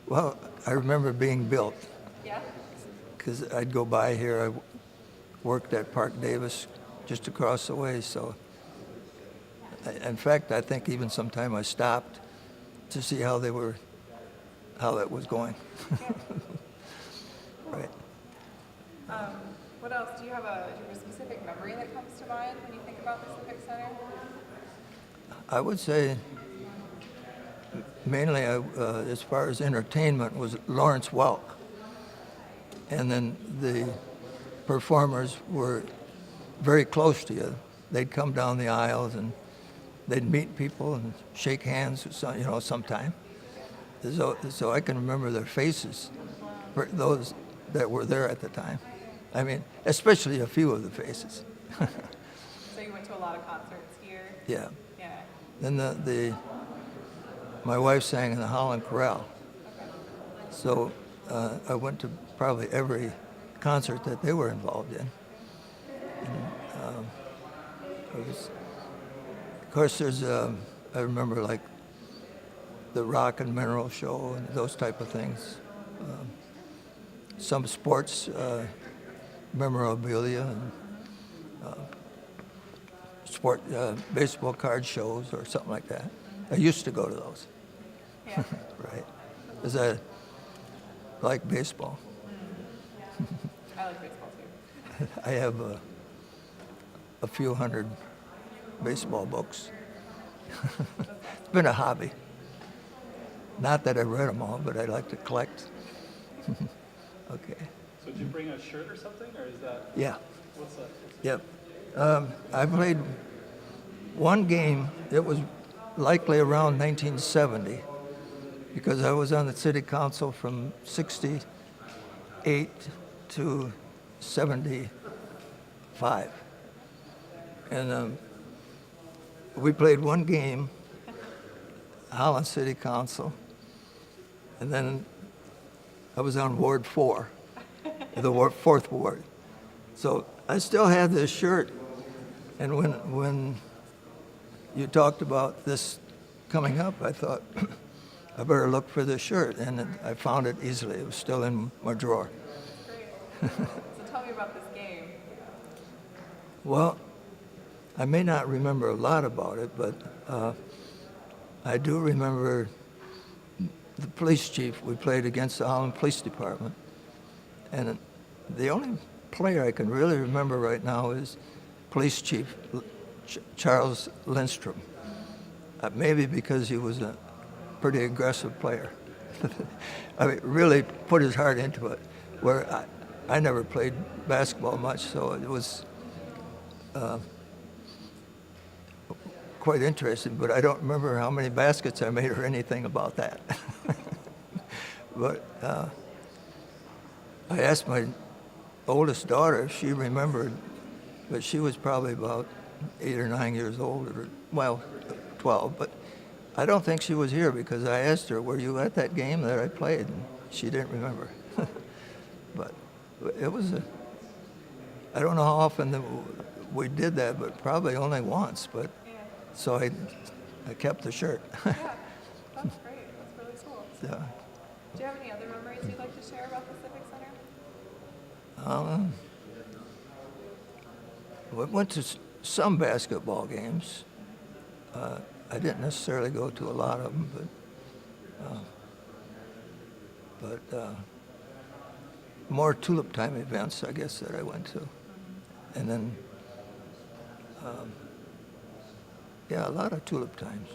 Well, I remember being built Yeah? because I'd go by here. I worked at Park Davis just across the way. So, in fact, I think even sometime I stopped to see how that was going. Yeah. Right. What else? Do you have a specific memory that comes to mind when you think about the Civic Center? I would say mainly, as far as entertainment, was Lawrence Welk. And then the performers were very close to you. They'd come down the aisles and they'd meet people and shake hands, sometime. So I can remember their faces for those that were there at the time. I mean, especially a few of the faces. So you went to a lot of concerts here? Yeah. Yeah. Then my wife sang in the Holland Chorale. Okay. So I went to probably every concert that they were involved in. Of course, I remember like the Rock and Mineral Show and those type of things. Some sports memorabilia and baseball card shows or something like that. I used to go to those. Yeah. Right. Because I like baseball. I like baseball too. I have a few hundred baseball books. It's been a hobby. Not that I read them all, but I like to collect. Okay. So did you bring a shirt or something, or is that? Yeah. What's that? Yep. I played one game. It was likely around 1970 because I was on the city council from 68 to 75. And we played one game, Holland City Council, and then I was on Ward 4, the fourth ward. So I still had this shirt, and when you talked about this coming up, I thought, I better look for this shirt, and I found it easily. It was still in my drawer. Great. So tell me about this game. Well, I may not remember a lot about it, but I do remember the police chief. We played against the Holland Police Department, and the only player I can really remember right now is Police Chief Charles Lindstrom. Maybe because he was a pretty aggressive player. I mean, really put his heart into it. Where I never played basketball much, so it was quite interesting. But I don't remember how many baskets I made or anything about that. But I asked my oldest daughter if she remembered, but she was probably about 8 or 9 years old, or, well, 12. But I don't think she was here because I asked her, were you at that game that I played? And she didn't remember. But it was I don't know how often we did that, but probably only once. But Yeah. so I kept the shirt. Yeah. That's great. That's really cool. So, Do you have any other memories you'd like to share about the Civic Center? we went to some basketball games. I didn't necessarily go to a lot of them, but more tulip time events, I guess, that I went to. And then, yeah, a lot of tulip times.